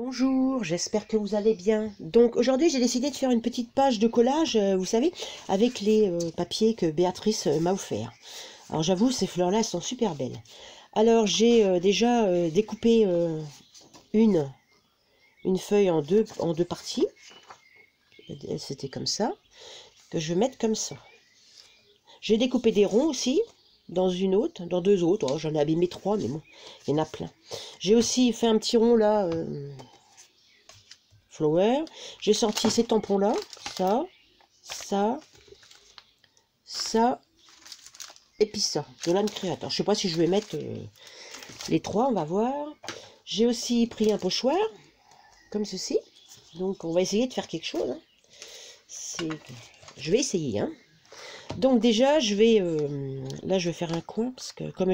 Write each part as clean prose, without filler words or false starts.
Bonjour, j'espère que vous allez bien. Donc aujourd'hui j'ai décidé de faire une petite page de collage, vous savez, avec les papiers que Béatrice m'a offert. Alors j'avoue, ces fleurs-là, elles sont super belles. Alors j'ai déjà découpé une feuille en deux parties. C'était comme ça, que je vais mettre comme ça. J'ai découpé des ronds aussi, dans deux autres. Oh, j'en ai abîmé trois, mais bon, il y en a plein. J'ai aussi fait un petit rond là... flower. J'ai sorti ces tampons là, ça, et puis ça, de l'âme créateur. Je sais pas si je vais mettre les trois, on va voir. J'ai aussi pris un pochoir, comme ceci. Donc on va essayer de faire quelque chose. Hein. Je vais essayer. Hein. Donc déjà, là je vais faire un coin, parce que comme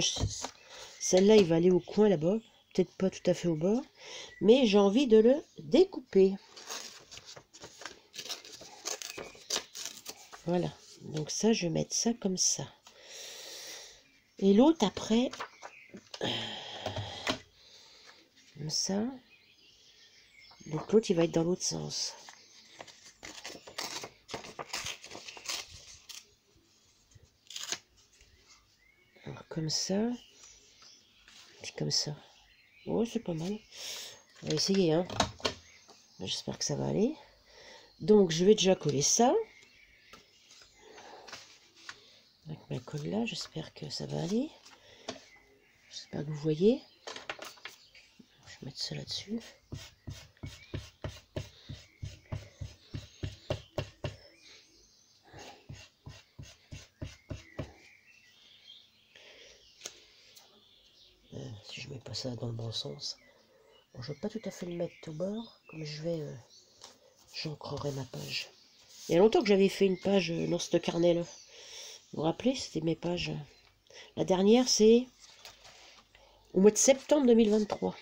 celle-là, il va aller au coin là-bas. Peut-être pas tout à fait au bord, mais j'ai envie de le découper. Voilà, donc ça, je vais mettre ça comme ça. Et l'autre après, comme ça. Donc l'autre, il va être dans l'autre sens. Alors comme ça, puis comme ça. Oh, c'est pas mal. On va essayer, hein. J'espère que ça va aller. Donc je vais déjà coller ça. Avec ma colle là, j'espère que ça va aller. J'espère que vous voyez. Je vais mettre ça là-dessus. Si je mets pas ça dans le bon sens. Bon, je vais pas tout à fait le mettre au bord. Comme j'ancrerai ma page. Il y a longtemps que j'avais fait une page dans ce carnet là. Vous vous rappelez, c'était mes pages. La dernière, c'est au mois de septembre 2023.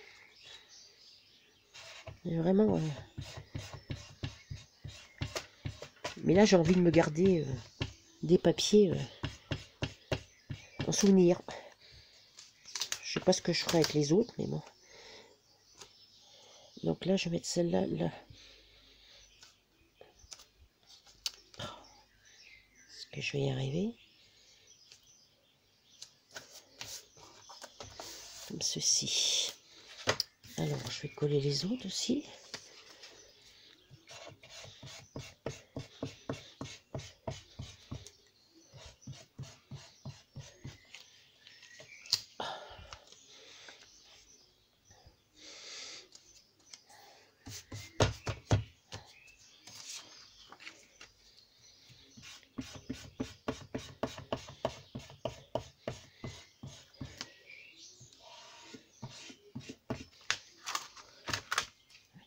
Et vraiment... Mais là, j'ai envie de me garder des papiers en souvenir. Je sais pas ce que je ferai avec les autres, mais bon. Donc là, je vais mettre celle-là là. Est-ce que je vais y arriver? Comme ceci. Alors, je vais coller les autres aussi.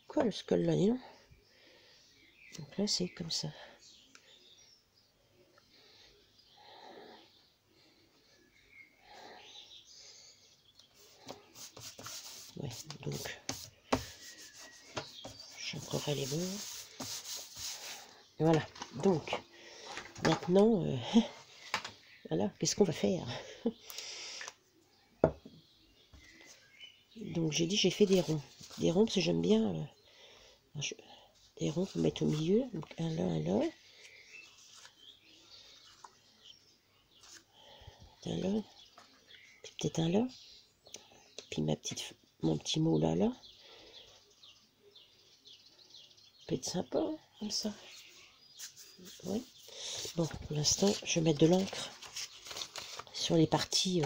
Quoi le skull là, non? Donc là, c'est comme ça. Ouais, donc j'ancrerai les bords. Voilà, donc maintenant, voilà, qu'est-ce qu'on va faire? Donc j'ai dit, j'ai fait des ronds. Des ronds parce que j'aime bien des ronds pour mettre au milieu. Donc un là, un là. Un là. Peut-être un là. Puis mon petit mot là, là. Peut être sympa, hein, comme ça. Ouais. Bon, pour l'instant, je vais mettre de l'encre sur les parties.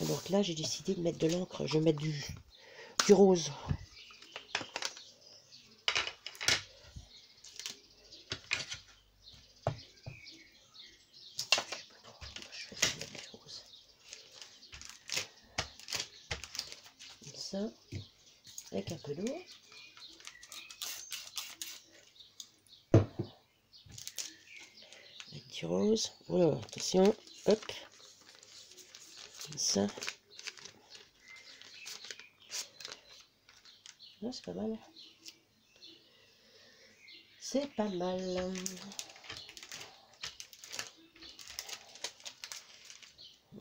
Donc là, j'ai décidé de mettre de l'encre. Je vais mettre du rose. Comme ça, avec un peu d'eau. Avec du rose. Voilà, attention. Hop. Comme ça. Ah, c'est pas mal. C'est pas mal.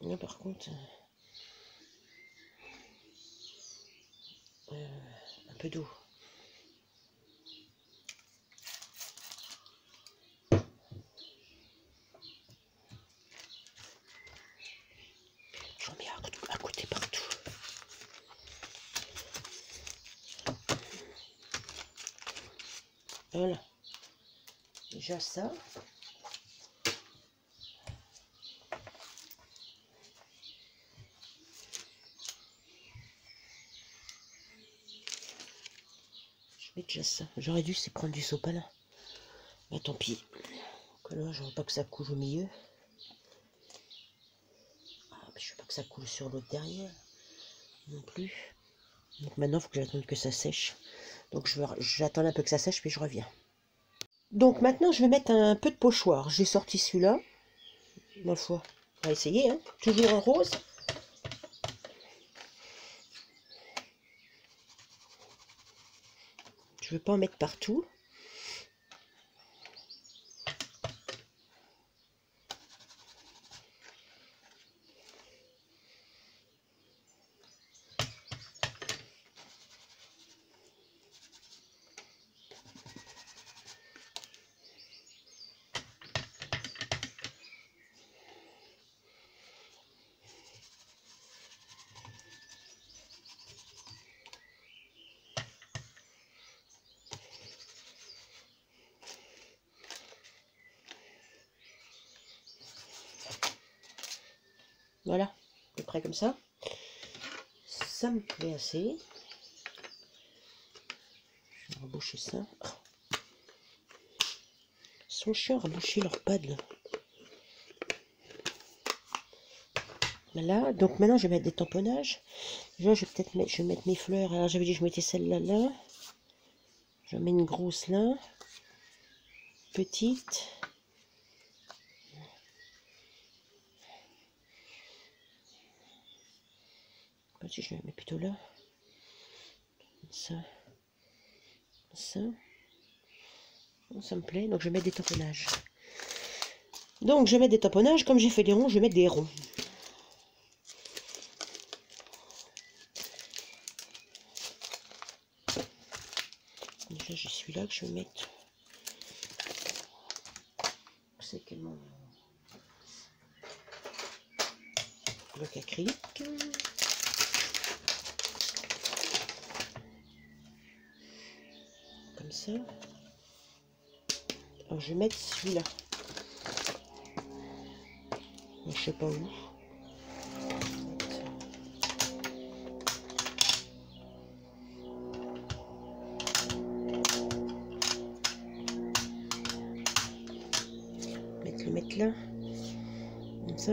Là, par contre, un peu d'eau. J'en mets à côté partout. Voilà. Déjà ça. Je mets déjà ça. J'aurais dû c'est prendre du sopalin. Mais tant pis. Que là, je veux pas que ça coule au milieu. Ah, je veux pas que ça coule sur l'autre derrière. Non plus. Donc maintenant, il faut que j'attende que ça sèche. Donc j'attends un peu que ça sèche, puis je reviens. Donc maintenant, je vais mettre un peu de pochoir. J'ai sorti celui-là. Ma foi, on va essayer, hein. Toujours en rose. Je ne veux pas en mettre partout. Voilà, à peu près comme ça. Ça me plaît assez. Je vais reboucher ça. Ils sont chiants à reboucher leurs pads là. Voilà, donc maintenant je vais mettre des tamponnages. Déjà, je vais peut-être mettre, je vais mettre mes fleurs. Alors j'avais dit que je mettais celle-là là. Je mets une grosse là. Petite. Si je la mets plutôt là. Ça. Ça. Ça me plaît. Donc je vais mettre des tamponnages. Donc je vais mettre des tamponnages. Comme j'ai fait des ronds, je vais mettre des ronds. Déjà j'ai celui-là que je vais mettre. C'est quel mon bloc acrylique. Comme ça. Alors je vais mettre celui-là. Je sais pas où. Le mettre là. Comme ça.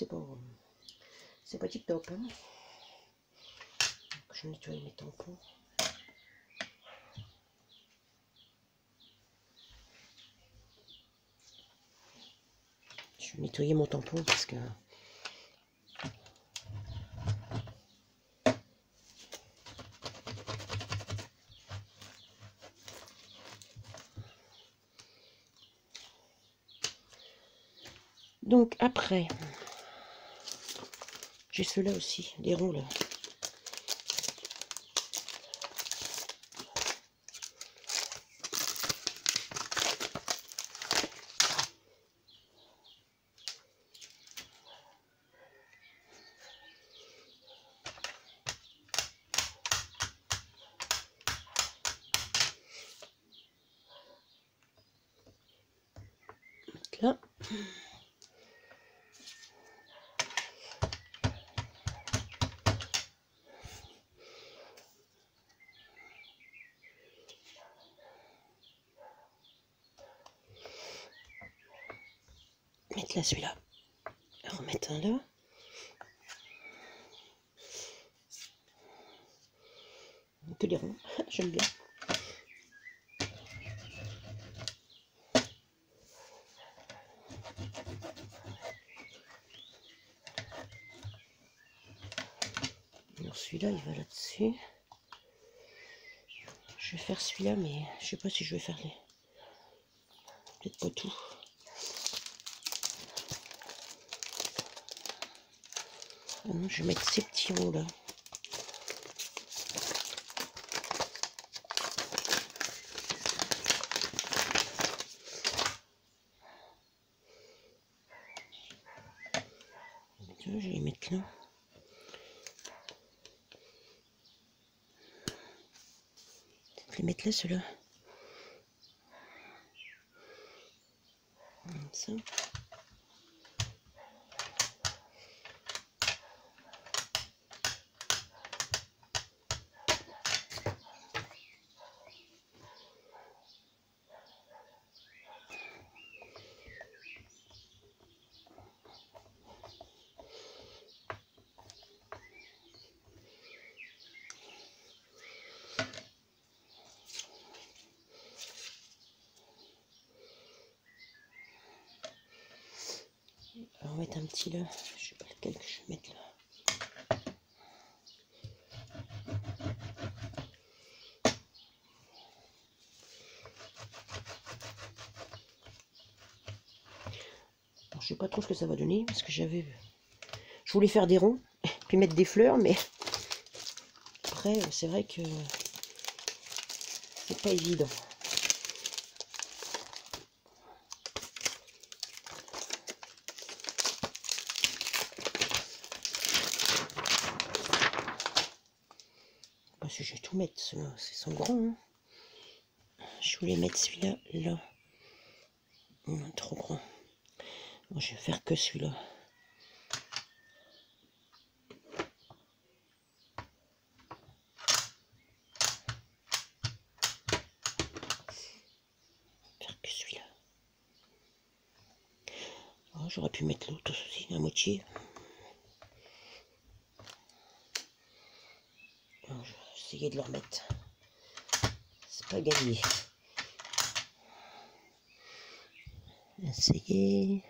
Bon, c'est pas tip top, hein. Je nettoie mes tampons. Je vais nettoyer mon tampon parce que donc après j'ai ceux-là aussi, des ronds là. Là. Mettre là celui-là. Remettre un là. Que des ronds. J'aime bien. Alors celui-là, il va là-dessus. Je vais faire celui-là, mais je sais pas si je vais faire les... Peut-être pas tout. Ah non, je vais mettre ces petits ronds là. Je vais les mettre là. Je vais les mettre là, ceux-là. Comme ça. On va mettre un petit là, je sais pas lequel que je vais mettre là. Alors, je sais pas trop ce que ça va donner parce que je voulais faire des ronds puis mettre des fleurs, mais après c'est vrai que c'est pas évident. Parce que je vais tout mettre, ceux-là, c'est sont grands. Hein. Je voulais mettre celui-là, là. Trop grand. Bon, je vais faire que celui-là. Faire que celui-là. Oh, j'aurais pu mettre l'autre aussi, la moitié. Bon, je vais essayer de le remettre. C'est pas gagné. Essayer.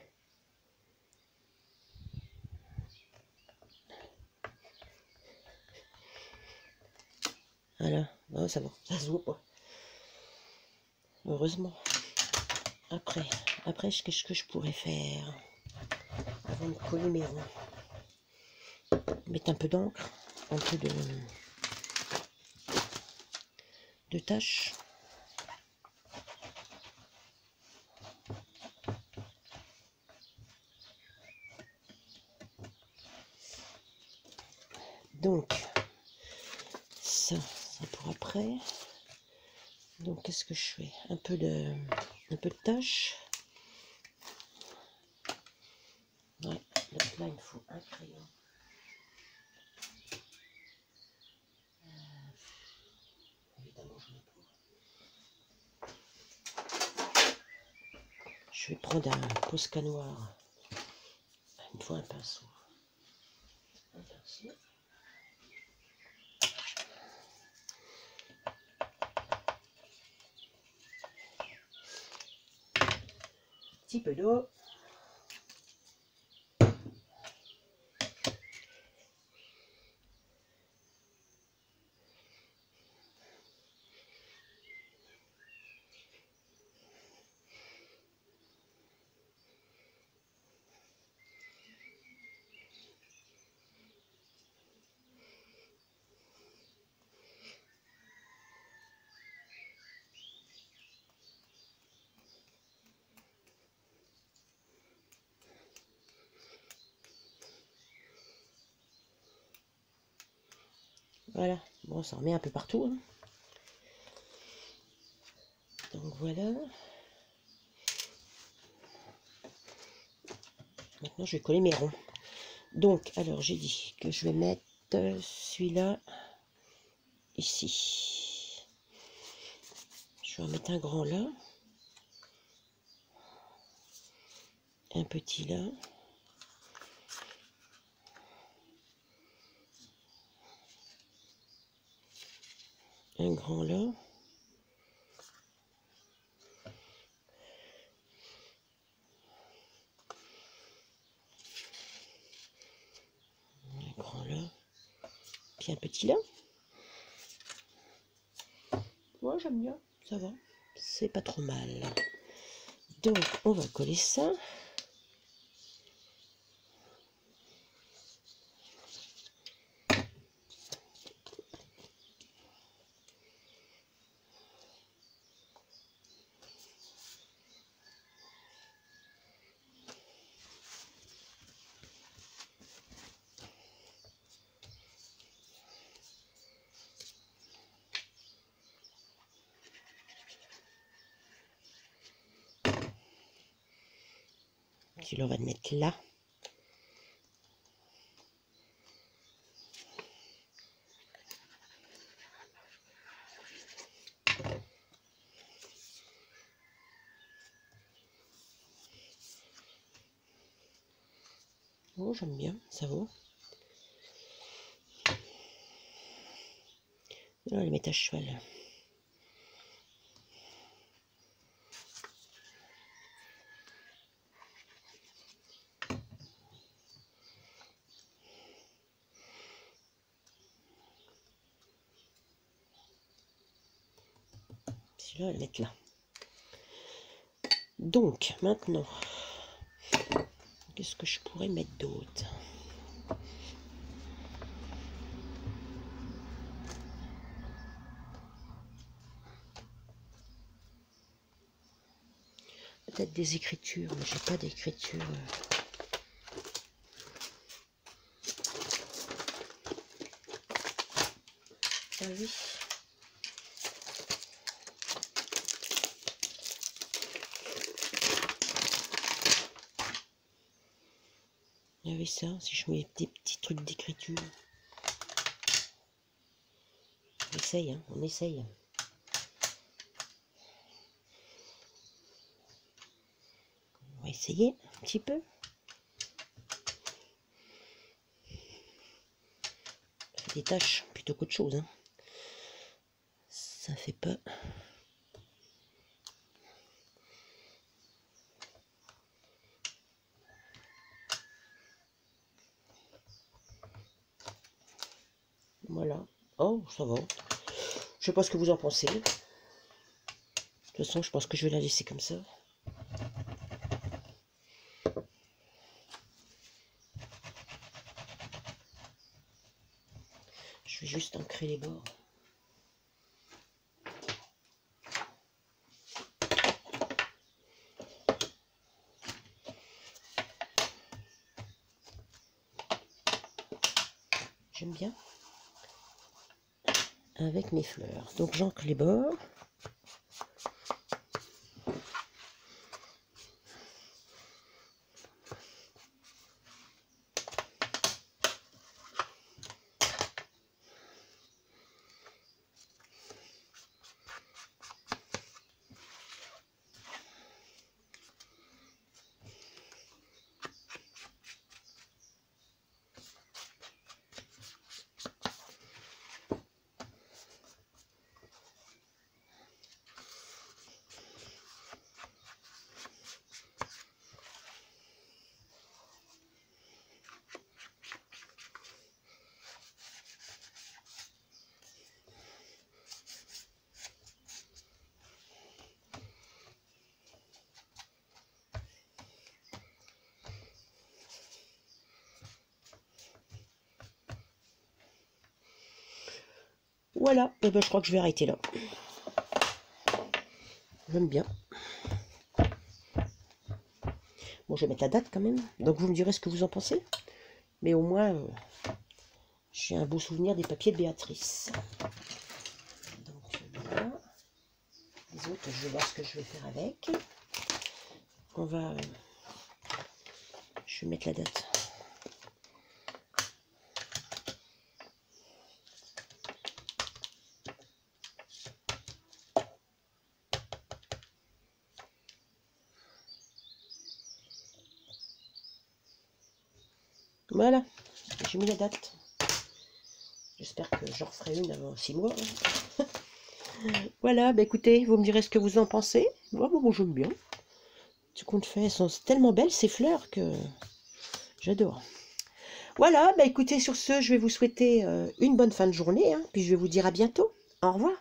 Voilà, oh, ça va, ça se voit pas. Heureusement. Après, qu'est-ce que je pourrais faire avant de coller mes ronds? Mettre un peu d'encre, un peu de taches. Donc, ça pour après. Donc, qu'est-ce que je fais? Un peu de taches. Ouais, donc là, il me faut un crayon. Évidemment, j'en ai pas. Je vais prendre un Posca noir. Il me faut un pinceau. Un pinceau. Petit peu d'eau. Voilà, bon, ça remet un peu partout. Hein. Donc voilà. Maintenant, je vais coller mes ronds. Donc, alors, j'ai dit que je vais mettre celui-là ici. Je vais en mettre un grand là. Un petit là. Un grand là. Un grand là. Puis un petit là. Moi, j'aime bien, ça va. C'est pas trop mal. Donc, on va coller ça. Puis là, on va le mettre là. Oh, j'aime bien, ça va. Là, on va le mettre à cheval. Celui-là, on va le mettre là. Donc, maintenant, qu'est-ce que je pourrais mettre d'autre? Peut-être des écritures, mais j'ai pas d'écriture. Ah oui. Ah oui, ça, si je mets des petits trucs d'écriture. On essaye, hein, on essaye. On va essayer un petit peu. Ça fait des taches plutôt qu'autre chose, hein. Ça fait pas. Voilà. Oh, ça va. Je sais pas ce que vous en pensez. De toute façon, je pense que je vais la laisser comme ça. Je vais juste ancrer les bords. J'aime bien. Avec mes fleurs. Donc j'ancre les bords. Voilà, et ben je crois que je vais arrêter là. J'aime bien. Bon, je vais mettre la date quand même. Donc vous me direz ce que vous en pensez. Mais au moins, j'ai un beau souvenir des papiers de Béatrice. Donc voilà. Les autres, je vais voir ce que je vais faire avec. On va... je vais mettre la date. Voilà, j'ai mis la date. J'espère que j'en referai une avant 6 mois. Voilà, bah écoutez, vous me direz ce que vous en pensez. Moi, bon, j'aime bien. Ce qu'on fait, elles sont tellement belles ces fleurs que j'adore. Voilà, bah écoutez, sur ce, je vais vous souhaiter une bonne fin de journée, hein, puis je vais vous dire à bientôt. Au revoir.